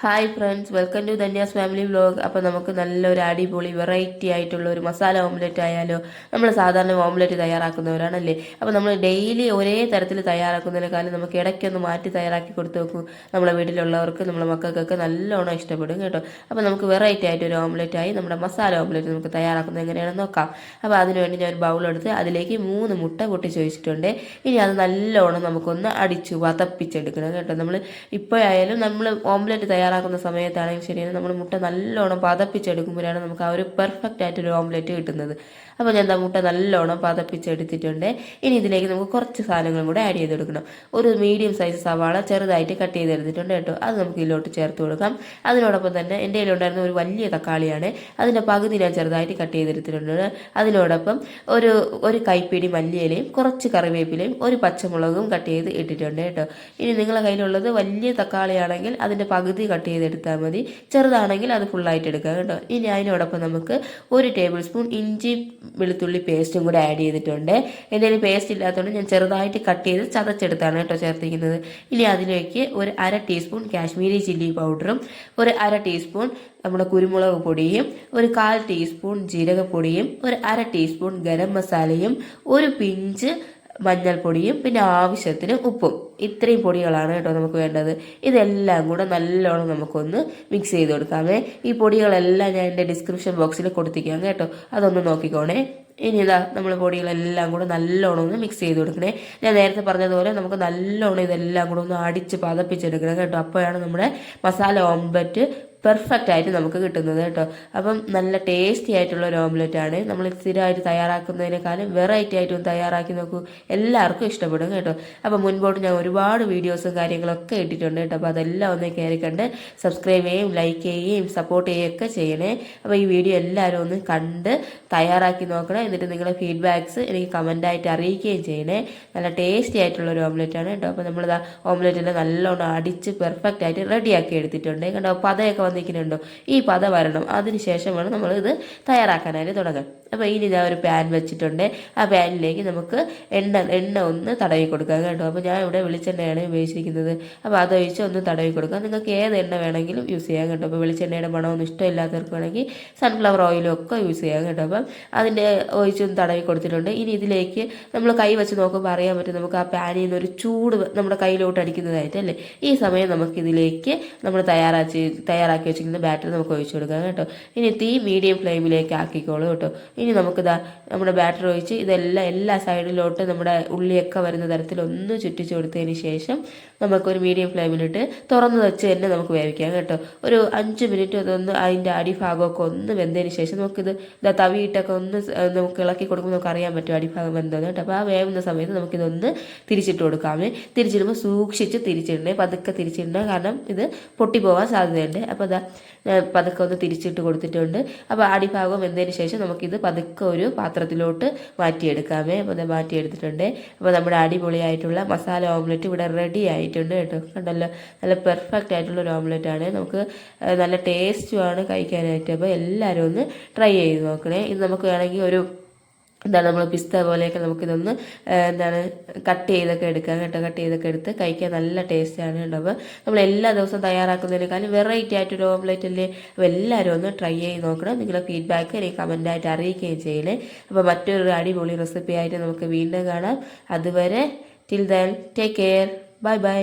Hi friends, welcome to Dhanya's family vlog. അപ്പോൾ നമുക്ക് നല്ലൊരു അടിപൊളി വെറൈറ്റി ആയിട്ടുള്ള ഒരു മസാല ഓംലെറ്റ് ആയാലോ. നമ്മൾ സാധാരണ ഓംലെറ്റ് തയ്യാറാക്കുന്നവരാണല്ലേ. അപ്പോൾ നമ്മൾ ഡെയിലി ഒരേ തരത്തിൽ തയ്യാറാക്കുന്നതിനേക്കാളും നമുക്ക് ഇടയ്ക്കൊന്ന് മാറ്റി തയ്യാറാക്കി കൊടുത്തു നോക്കൂ. നമ്മളെ വീട്ടിലുള്ളവർക്ക്, നമ്മളെ മക്കൾക്കൊക്കെ നല്ലോണം ഇഷ്ടപ്പെടും കേട്ടോ. അപ്പോൾ നമുക്ക് വെറൈറ്റി ആയിട്ട് ഒരു ഓംലെറ്റായി നമ്മുടെ മസാല ഓംലെറ്റ് നമുക്ക് തയ്യാറാക്കുന്നത് എങ്ങനെയാണെന്ന് നോക്കാം. അപ്പോൾ അതിനുവേണ്ടി ഞാൻ ഒരു ബൗളെടുത്ത് അതിലേക്ക് 3 മുട്ട പൊട്ടിച്ച് വെച്ചിട്ടുണ്ട്. ഇനി അത് നല്ലോണം നമുക്കൊന്ന് അടിച്ചു വതപ്പിച്ചെടുക്കണം കേട്ടോ. നമ്മൾ ഇപ്പോഴായാലും നമ്മൾ ഓംലെറ്റ് തയ്യാറാക്കുന്ന സമയത്താണെങ്കിൽ ശരിയാണ്, നമ്മൾ മുട്ട നല്ലോണം പതപ്പിച്ചെടുക്കുമ്പോഴാണ് നമുക്ക് ആ ഒരു പെർഫെക്റ്റ് ആയിട്ടൊരു ഓംലെറ്റ് കിട്ടുന്നത്. അപ്പോൾ ഞാൻ മുട്ട നല്ലോണം പതപ്പിച്ചെടുത്തിട്ടുണ്ട്. ഇനി ഇതിലേക്ക് നമുക്ക് കുറച്ച് സാധനങ്ങളും കൂടെ ആഡ് ചെയ്തെടുക്കണം. ഒരു മീഡിയം സൈസ് സവാള ചെറുതായിട്ട് കട്ട് ചെയ്തെടുത്തിട്ടുണ്ട് കേട്ടോ. അത് നമുക്ക് ഇതിലോട്ട് ചേർത്ത് കൊടുക്കാം. അതിനോടൊപ്പം തന്നെ എൻ്റെ കയ്യിലുണ്ടായിരുന്ന ഒരു വലിയ തക്കാളിയാണ്, അതിൻ്റെ പകുതി ഞാൻ ചെറുതായിട്ട് കട്ട് ചെയ്തെടുത്തിട്ടുണ്ട്. അതിനോടൊപ്പം ഒരു കൈപ്പിടി മല്ലിയിലയും കുറച്ച് കറിവേപ്പിലയും ഒരു പച്ചമുളകും കട്ട് ചെയ്ത് ഇട്ടിട്ടുണ്ട് കേട്ടോ. ഇനി നിങ്ങളുടെ കയ്യിലുള്ളത് വലിയ തക്കാളിയാണെങ്കിൽ അതിൻ്റെ പകുതി കട്ട് ചെയ്തെടുത്താൽ മതി, ചെറുതാണെങ്കിൽ അത് ഫുള്ളായിട്ട് എടുക്കാം കേട്ടോ. ഇനി അതിനോടൊപ്പം നമുക്ക് 1 ടേബിൾ സ്പൂൺ ഇഞ്ചി വെളുത്തുള്ളി പേസ്റ്റും കൂടെ ആഡ് ചെയ്തിട്ടുണ്ട്. എന്തെങ്കിലും പേസ്റ്റ് ഇല്ലാത്തതുകൊണ്ട് ഞാൻ ചെറുതായിട്ട് കട്ട് ചെയ്ത് ചതച്ചെടുത്താണ് കേട്ടോ ചേർത്തിരിക്കുന്നത്. ഇനി അതിലേക്ക് ഒരു 1/2 ടീസ്പൂൺ കാശ്മീരി ചില്ലി പൗഡറും, ഒരു 1/2 ടീസ്പൂൺ നമ്മുടെ കുരുമുളക് പൊടിയും, ഒരു 1/4 ടീസ്പൂൺ ജീരകപ്പൊടിയും, ഒരു 1/2 ടീസ്പൂൺ ഗരം മസാലയും, ഒരു പിഞ്ച് മഞ്ഞൾപ്പൊടിയും, പിന്നെ ആവശ്യത്തിന് ഉപ്പും. ഇത്രയും പൊടികളാണ് കേട്ടോ നമുക്ക് വേണ്ടത്. ഇതെല്ലാം കൂടെ നല്ലോണം നമുക്കൊന്ന് മിക്സ് ചെയ്ത് കൊടുക്കാമേ. ഈ പൊടികളെല്ലാം ഞാൻ എൻ്റെ ഡിസ്ക്രിപ്ഷൻ ബോക്സിൽ കൊടുത്തിരിക്കാം കേട്ടോ, അതൊന്ന് നോക്കിക്കോണേ. ഇനി ഇതാ നമ്മൾ പൊടികളെല്ലാം കൂടെ നല്ലോണം ഒന്ന് മിക്സ് ചെയ്ത് കൊടുക്കണേ. ഞാൻ നേരത്തെ പറഞ്ഞതുപോലെ നമുക്ക് നല്ലോണം ഇതെല്ലാം കൂടെ ഒന്ന് അടിച്ച് പതപ്പിച്ചെടുക്കണം കേട്ടോ. അപ്പോഴാണ് നമ്മുടെ മസാല ഓംലെറ്റ് പെർഫെക്റ്റ് ആയിട്ട് നമുക്ക് കിട്ടുന്നത് കേട്ടോ. അപ്പം നല്ല ടേസ്റ്റി ആയിട്ടുള്ള ഒരു ഓംലെറ്റ് ആണ്. നമ്മൾ സ്ഥിരമായിട്ട് തയ്യാറാക്കുന്നതിനേക്കാളും വെറൈറ്റി ആയിട്ടും തയ്യാറാക്കി നോക്കൂ, എല്ലാവർക്കും ഇഷ്ടപ്പെടും കേട്ടോ. അപ്പം മുൻപോട്ട് ഞാൻ ഒരുപാട് വീഡിയോസും കാര്യങ്ങളൊക്കെ ഇട്ടിട്ടുണ്ട് കേട്ടോ. അപ്പോൾ അതെല്ലാം ഒന്ന് കയറി കണ്ട് സബ്സ്ക്രൈബ് ചെയ്യുകയും ലൈക്ക് ചെയ്യുകയും സപ്പോർട്ട് ചെയ്യുകയൊക്കെ ചെയ്യണേ. അപ്പോൾ ഈ വീഡിയോ എല്ലാവരും ഒന്ന് കണ്ട് തയ്യാറാക്കി നോക്കണം. എന്നിട്ട് നിങ്ങളുടെ ഫീഡ്ബാക്ക്സ് എനിക്ക് കമൻ്റായിട്ട് അറിയിക്കുകയും ചെയ്യണേ. നല്ല ടേസ്റ്റി ആയിട്ടുള്ള ഒരു ഓംലെറ്റ് ആണ് കേട്ടോ. അപ്പോൾ നമ്മളിതാ ഓംലെറ്റിനെ നല്ലോണം അടിച്ച് പെർഫെക്റ്റ് ആയിട്ട് റെഡിയാക്കി എടുത്തിട്ടുണ്ട് കേട്ടോ. അപ്പോൾ അതൊക്കെ വന്നിരിക്കുന്നുണ്ടോ, ഈ പത വരണം. അതിനുശേഷം വേണം നമ്മൾ ഇത് തയ്യാറാക്കാനായിട്ട് തുടങ്ങാൻ. അപ്പോൾ ഇനി ഞാൻ ഒരു പാൻ വെച്ചിട്ടുണ്ട്. ആ പാനിലേക്ക് നമുക്ക് എണ്ണ ഒന്ന് തടവി കൊടുക്കാം കേട്ടോ. അപ്പോൾ ഞാൻ ഇവിടെ വെളിച്ചെണ്ണയാണ് ഉപയോഗിച്ചിരിക്കുന്നത്. അപ്പോൾ അതൊഴിച്ച് ഒന്ന് തടവി കൊടുക്കാം. നിങ്ങൾക്ക് ഏത് എണ്ണ വേണമെങ്കിലും യൂസ് ചെയ്യാം കേട്ടോ. അപ്പോൾ വെളിച്ചെണ്ണയുടെ മണമൊന്നും ഇഷ്ടമില്ലാത്തവർക്ക് വേണമെങ്കിൽ സൺഫ്ലവർ ഓയിലും ഒക്കെ യൂസ് ചെയ്യാം കേട്ടോ. അപ്പം അതിൻ്റെ ഒഴിച്ചൊന്ന് തടവി കൊടുത്തിട്ടുണ്ട്. ഇനി ഇതിലേക്ക് നമ്മൾ കൈ വെച്ച് നോക്കുമ്പോൾ അറിയാൻ പറ്റും നമുക്ക് ആ പാനിൽ നിന്ന് ഒരു ചൂട് നമ്മുടെ കയ്യിലോട്ട് അടിക്കുന്നതായിട്ടല്ലേ. ഈ സമയം നമുക്കിതിലേക്ക് നമ്മൾ തയ്യാറാക്കി വെച്ചിരിക്കുന്ന ബാറ്റർ നമുക്ക് ഒഴിച്ചു കൊടുക്കാം കേട്ടോ. ഇനി തീ മീഡിയം ഫ്ലെയിമിലേക്ക് ആക്കിക്കോളൂ കേട്ടോ. ഇനി നമുക്കിതാ നമ്മുടെ ബാറ്റർ ഒഴിച്ച് ഇതെല്ലാം എല്ലാ സൈഡിലോട്ട് നമ്മുടെ ഉള്ളിയൊക്കെ വരുന്ന തരത്തിൽ ഒന്ന് ചുറ്റിച്ചു കൊടുത്തതിന് ശേഷം നമുക്കൊരു മീഡിയം ഫ്ലെയിമിലിട്ട് തുറന്ന് വെച്ച് തന്നെ നമുക്ക് വേവിക്കാം കേട്ടോ. ഒരു 5 മിനിറ്റ് അതൊന്ന് അതിൻ്റെ അടിഭാഗമൊക്കെ ഒന്ന് വെന്തതിന് ശേഷം നമുക്കിത് തവിയിട്ടൊക്കെ ഒന്ന് നമുക്ക് ഇളക്കി കൊടുക്കുമ്പോൾ നമുക്ക് അറിയാൻ പറ്റും അടിഭാഗം വെന്തത് കേട്ടോ. അപ്പോൾ ആ വേവുന്ന സമയത്ത് നമുക്കിതൊന്ന് തിരിച്ചിട്ട് കൊടുക്കാമേ. തിരിച്ചിടുമ്പോൾ സൂക്ഷിച്ച് തിരിച്ചിടണേ, പതുക്കെ തിരിച്ചിടണേ, കാരണം ഇത് പൊട്ടിപ്പോവാൻ സാധ്യതയുണ്ട്. അപ്പോൾ അതാ പതുക്കെ ഒന്ന് തിരിച്ചിട്ട് കൊടുത്തിട്ടുണ്ട്. അപ്പോൾ അടിഭാഗം വെന്തതിന് ശേഷം നമുക്കിത് പതുക്കെ ഒരു പാത്രത്തിലോട്ട് മാറ്റിയെടുക്കാമേ. അപ്പോൾ അത് മാറ്റിയെടുത്തിട്ടുണ്ട്. അപ്പോൾ നമ്മുടെ അടിപൊളിയായിട്ടുള്ള മസാല ഓംലെറ്റ് ഇവിടെ റെഡി ആയിട്ടുണ്ട് കേട്ടോ. കണ്ടല്ലോ, നല്ല പെർഫെക്റ്റ് ആയിട്ടുള്ള ഒരു ഓംലെറ്റ് ആണ്. നമുക്ക് നല്ല ടേസ്റ്റുമാണ് കഴിക്കാനായിട്ട്. അപ്പോൾ എല്ലാവരും ഒന്ന് ട്രൈ ചെയ്ത് നോക്കണേ. ഇത് നമുക്ക് വേണമെങ്കിൽ നമ്മൾ പിസ്ത പോലെയൊക്കെ നമുക്കിതൊന്ന് കട്ട് ചെയ്തൊക്കെ എടുക്കാം കേട്ടോ. കട്ട് ചെയ്തൊക്കെ എടുത്ത് കഴിക്കാൻ നല്ല ടേസ്റ്റാണ് കേട്ടോ. അപ്പോൾ നമ്മൾ എല്ലാ ദിവസവും തയ്യാറാക്കുന്നതിനേക്കാളും വെറൈറ്റി ആയിട്ടൊരു ഓംലെറ്റ് അല്ലേ. അപ്പോൾ എല്ലാവരും ഒന്ന് ട്രൈ ചെയ്ത് നോക്കണം. നിങ്ങളുടെ ഫീഡ്ബാക്ക് എനിക്ക് കമൻ്റായിട്ട് അറിയിക്കുകയും ചെയ്യണേ. അപ്പോൾ മറ്റൊരു അടിപൊളി റെസിപ്പി ആയിട്ട് നമുക്ക് വീണ്ടും കാണാം. അതുവരെ till then take care, bye bye.